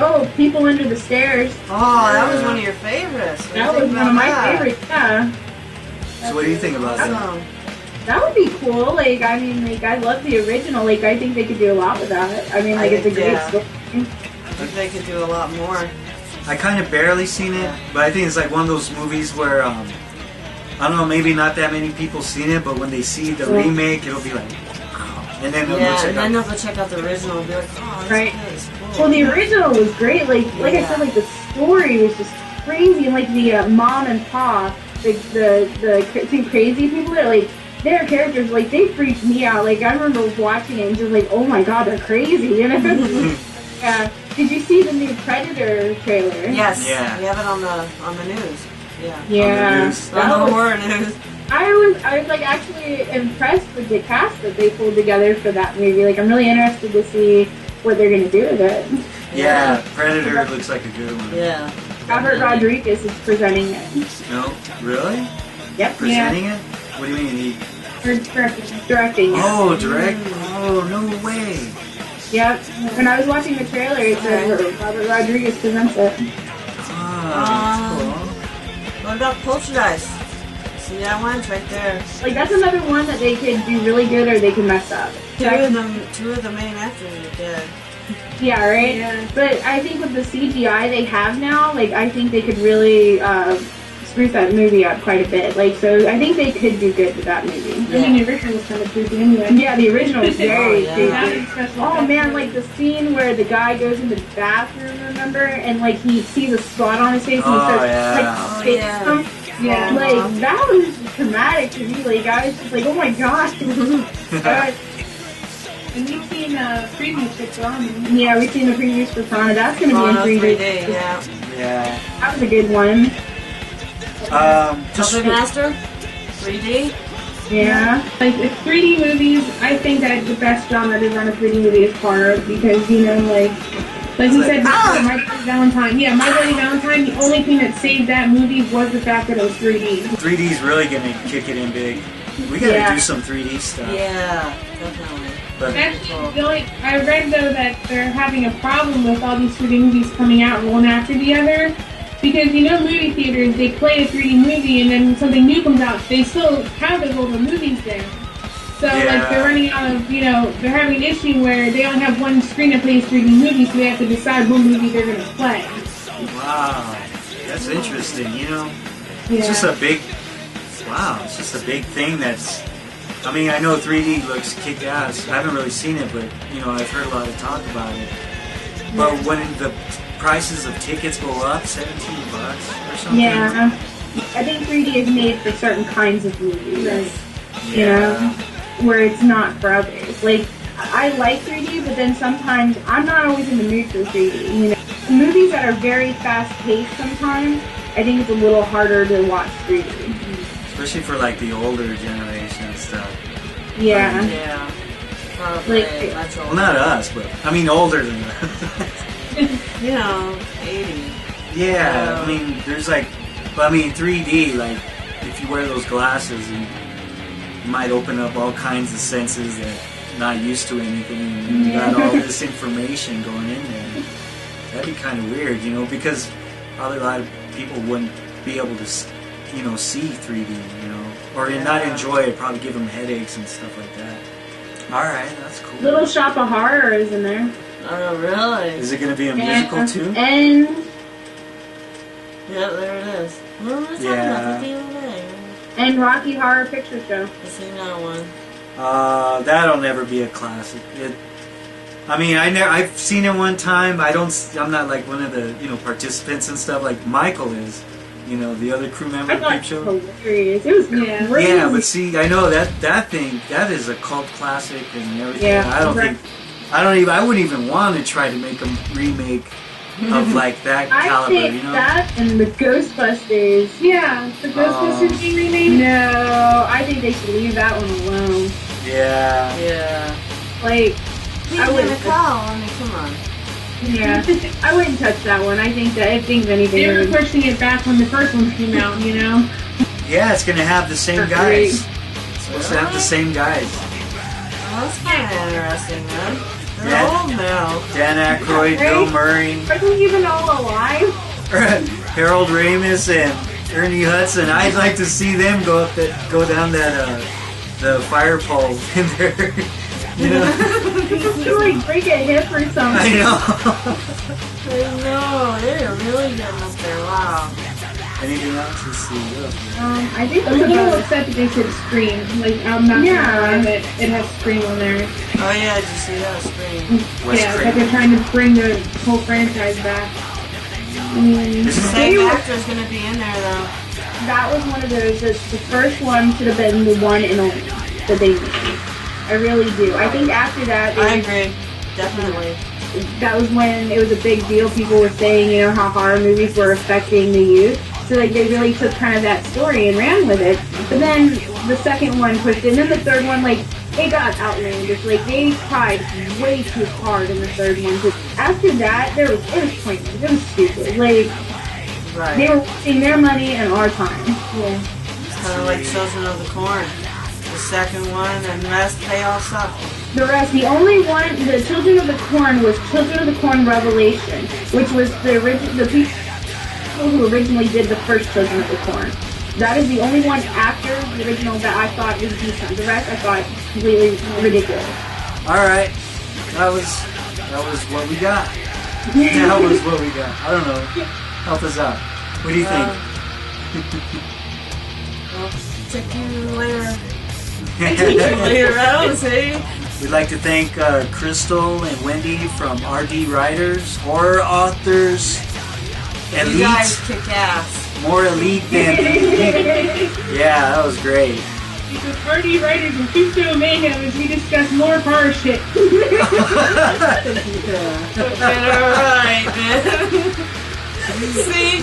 Oh, People Under the Stairs. Oh, that was one of your favorites. That was one of my favorites, yeah. So what do you think about that? That would be cool. Like, I mean, like, I love the original. Like, I think they could do a lot with that. I mean, like, it's a great story. I think they could do a lot more. I kind of barely seen it, but I think it's like one of those movies where, I don't know, maybe not that many people seen it, but when they see the remake, it'll be like, oh. And then they'll go check out the original and be like, oh, that's cool. Well, the original was great. Like I said, like, the story was just crazy. And, like, the mom and pa, the two crazy people that, like, their characters, like, they freaked me out. Like, I remember watching it and just like, oh my god, they're crazy, you know? Yeah. Did you see the new Predator trailer? Yes. Yeah. We have it on the news. Yeah. Yeah. On the horror news. I was like actually impressed with the cast that they pulled together for that movie. Like, I'm really interested to see what they're gonna do with it. Yeah, Predator looks like a good one. Yeah. Robert Rodriguez is presenting it. No, really? Yep. Presenting it? What do you mean? Directing. Oh, direct? Oh, no way. Yep. When I was watching the trailer, it said Robert Rodriguez presents it. Ah, that's cool. What about Poltergeist? See that one? It's right there. Like, that's another one that they could do really good or they could mess up. Two of the main actors are dead. Yeah, right? Yeah. But I think with the CGI they have now, like, I think they could really spruce that movie up quite a bit. Like, so I think they could do good with that movie. Yeah. I mean, the original was kind of creepy anyway. Yeah, the original was very creepy. Oh man, like the scene where the guy goes in the bathroom, remember? And like he sees a spot on his face and he starts spitting him. Yeah. Like, that was traumatic to me. Like, I was just like, oh my gosh. And we've seen previews for Piranha. Yeah, we've seen the previews for Piranha. That's going to be in 3D. Yeah. That was a good one. Puppet Master? 3D? Yeah. Like, with 3D movies, I think that the best genre to run a 3D movie is horror, because, you know, like you said before, My Bloody Valentine. Yeah, My Bloody Valentine, the only thing that saved that movie was the fact that it was 3D. 3D is really going to kick it in big. We got to do some 3D stuff. Yeah, definitely. But actually, I read, though, that they're having a problem with all these 3D movies coming out one after the other. Because, you know, movie theaters, they play a 3D movie, and then when something new comes out, they still have those older movies there. So, like, they're running out of, you know, they're having an issue where they only have one screen that plays 3D movies, so they have to decide what movie they're going to play. Wow. That's interesting, you know? Yeah. It's just a big, it's just a big thing that's, I mean, I know 3D looks kick-ass. I haven't really seen it, but, you know, I've heard a lot of talk about it. But when the prices of tickets go up, $17 or something. Yeah, I think 3D is made for certain kinds of movies. Yeah. You know, where it's not for others. Like, I like 3D, but then sometimes I'm not always in the mood for 3D. You know, movies that are very fast-paced sometimes, I think it's a little harder to watch 3D. Especially for like the older generation and stuff. Yeah. Yeah. Like, well, not us, but I mean older than us. You know, 80. Yeah, I mean, there's like, but I mean 3D, like, if you wear those glasses, and you might open up all kinds of senses that not used to anything, and you got all this information going in there. That'd be kind of weird, you know, because probably a lot of people wouldn't be able to, you know, see 3D, you know, or not enjoy it, probably give them headaches and stuff like that. Alright, that's cool. Little Shop of Horror is in there. Oh, really? Is it going to be a musical too? And yeah, there it is. What were we talking about the other day? And Rocky Horror Picture Show. I've seen that one. That'll never be a classic. I mean, I've seen it one time. I'm not like one of the, you know, participants and stuff like Michael is. You know, the other crew member of Creepshow. Hilarious. It was crazy. Yeah, but see, I know that thing, that is a cult classic and everything. Yeah, I wouldn't even want to try to make a remake of like that caliber, I think you know? that and the Ghostbusters. Yeah, the Ghostbusters being remade? No, I think they should leave that one alone. Yeah. Yeah. Like, I wouldn't call. I mean, come on. Yeah, I wouldn't touch that one. I think that if things anything, they were pushing it back when the first one came out, you know. Yeah, it's gonna have the same guys. It's supposed to have the same guys. Well, that's kind of interesting, man. They're old now. Dan Aykroyd, Bill Murray, Are they even all alive? Harold Ramis, and Ernie Hudson. I'd like to see them go down that the fire pole in there. You know, You like break a hip or something. I know. I know. They're really getting up there. Wow. Anything else to see? I think I'm a little upset that they said Scream. Like, I'm not gonna lie that it has Scream on there. Oh yeah, did you see that screen? Yeah, it's like they're trying to bring the whole franchise back. The same actor's gonna be in there though. that was one of those. The first one should have been the one and only that they made. I really do. I think after that, I agree. Definitely. That was when it was a big deal. People were saying, you know, how horror movies were affecting the youth. So like they really took kind of that story and ran with it. But then the second one pushed it, and then the third one, like, it got outlandish. Like they tried way too hard in the third one. Cause after that, it was pointless. It was stupid. Like they were wasting their money and our time. Yeah. It's kind of like Children of the Corn. The second one, and the rest, they all suck. The rest, the only one, the Children of the Corn was Children of the Corn Revelation, which was the people who originally did the first Children of the Corn. That is the only one after the original that I thought was decent. The rest I thought completely ridiculous. Alright. That was what we got. That was what we got. I don't know. Help us out. What do you think? Well, check you later. Later on, see? We'd like to thank Crystal and Wendy from RD Writers, Horror Authors, You guys kick ass. More elite than... Yeah, that was great. It's with RD Writers and Creepshow Mayhem as we discuss more horror shit. Alright, man. See?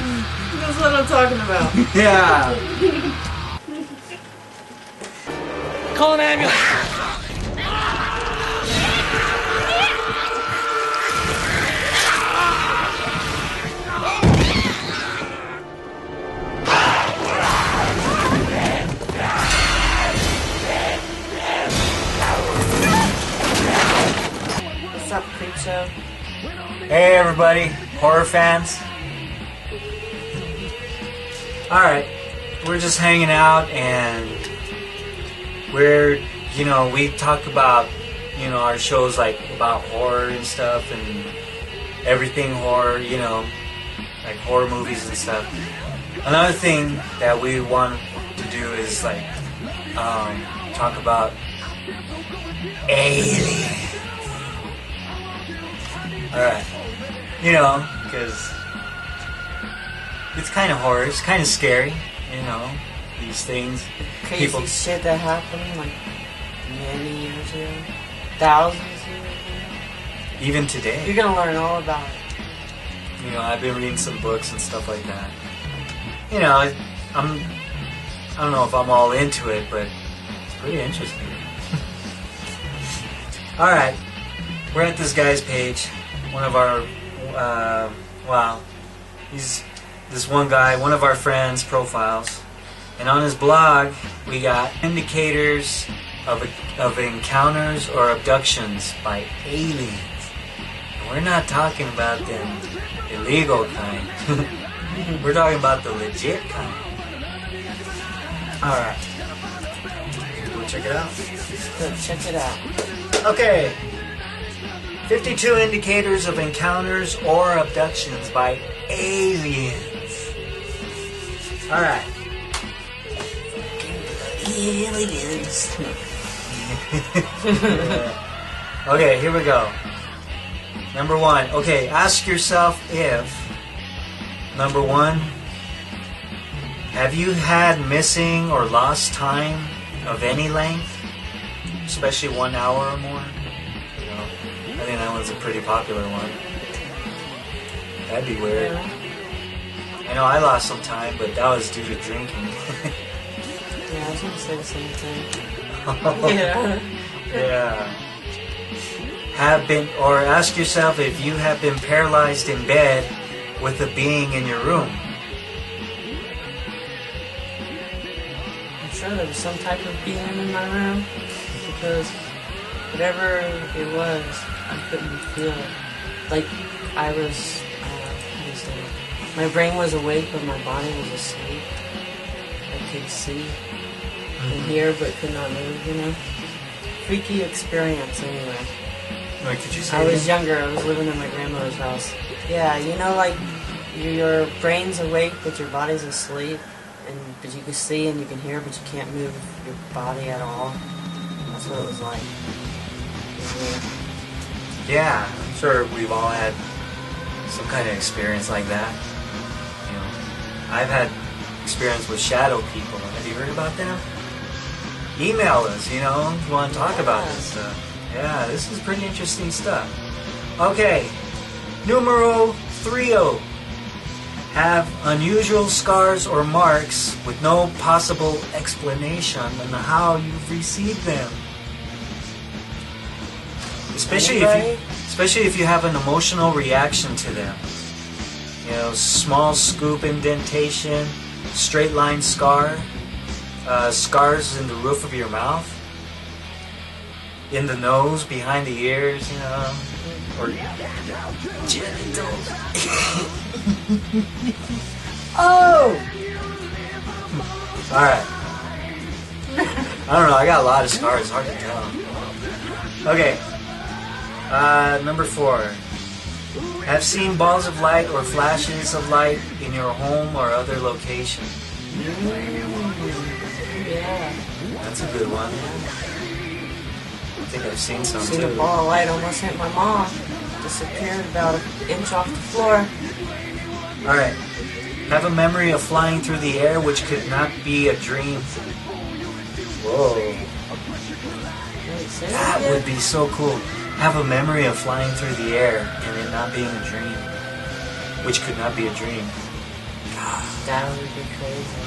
That's what I'm talking about. Yeah. Call an ambulance. What's up, Creepshow? Hey everybody, horror fans. Alright, we're just hanging out and we talk about, our shows like about horror and stuff and everything horror, like horror movies and stuff. Another thing that we want to do is like talk about aliens. Alright, because it's kind of horror, it's kind of scary, these things. Crazy shit that happened like many years ago, thousands of years ago. Even today. You're gonna learn all about it. I've been reading some books and stuff like that. I don't know if I'm all into it, but it's pretty interesting. Alright, we're at this guy's page. One of our, he's this one guy, one of our friends' profiles. And on his blog, we got indicators of encounters or abductions by aliens. And we're not talking about them illegal kind. We're talking about the legit kind. Alright. Go check it out. Go check it out. Okay. 52 indicators of encounters or abductions by aliens. Alright. Aliens. Okay, here we go. Number 1. Okay, ask yourself if, number 1, have you had missing or lost time of any length? Especially 1 hour or more? I think that one's a pretty popular one. That'd be weird. I know I lost some time, but that was due to drinking. Yeah, I was gonna say the same thing. Yeah. Or ask yourself if you have been paralyzed in bed with a being in your room. I'm sure there was some type of being in my room, because whatever it was, I couldn't feel it. Like I was, how do you say it? My brain was awake, but my body was asleep. I could see and hear, but could not move, you know? Freaky experience, anyway. Wait, could you say I was that? younger, I was living in my grandmother's house. Yeah, you know, like, your brain's awake, but your body's asleep, but you can see and you can hear, but you can't move your body at all. That's what it was like. It was weird. Yeah, I'm sure we've all had some kind of experience like that. You know, I've had experience with shadow people. Have you heard about them? Email us, you know, if you want to talk about this stuff. Yeah, this is pretty interesting stuff. Okay, numero 30. Have unusual scars or marks with no possible explanation on how you've received them. Especially if you have an emotional reaction to them. You know, small scoop indentation, straight line scar, scars in the roof of your mouth, in the nose, behind the ears, you know, or genitals. Oh! Alright. I don't know, I got a lot of scars, it's hard to tell. Okay. Number 4. Have seen balls of light or flashes of light in your home or other location. Yeah. That's a good one. I think I've seen some Seen too. a ball of light almost hit my mom. Disappeared about an inch off the floor. Alright. Have a memory of flying through the air which could not be a dream. Whoa. Wait, say That again? would be so cool. Have a memory of flying through the air and it not being a dream. Which could not be a dream. That would be crazy.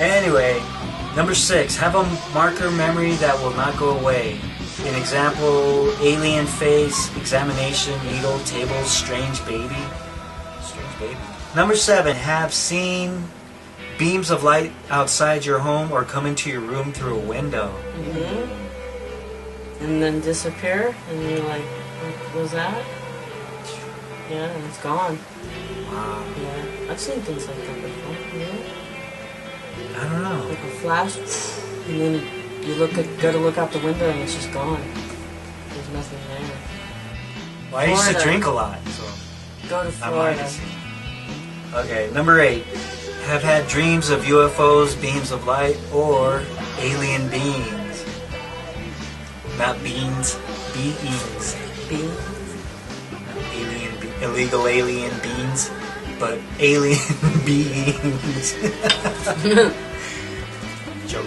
Anyway, number 6. Have a marker memory that will not go away. An example, alien face, examination, needle, table, strange baby. Strange baby. Number 7. Have seen beams of light outside your home or come into your room through a window. Mm-hmm. And then disappear, and you're like, what was that? Yeah, and it's gone. Wow. Yeah, I've seen things like that before. Yeah. I don't know. Like a flash, and then you go to look out the window, and it's just gone. There's nothing there. Well, I used to Florida. drink a lot, so Go to I might Florida. have seen. Okay, number 8. Have had dreams of UFOs, beams of light, or alien beings. Not beans, beings. Beans. Illegal alien beings, but alien beings. Joke.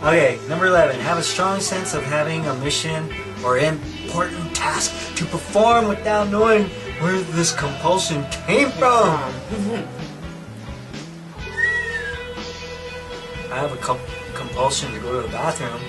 Okay, number 11. Have a strong sense of having a mission or important task to perform without knowing where this compulsion came from. I have a compulsion to go to the bathroom.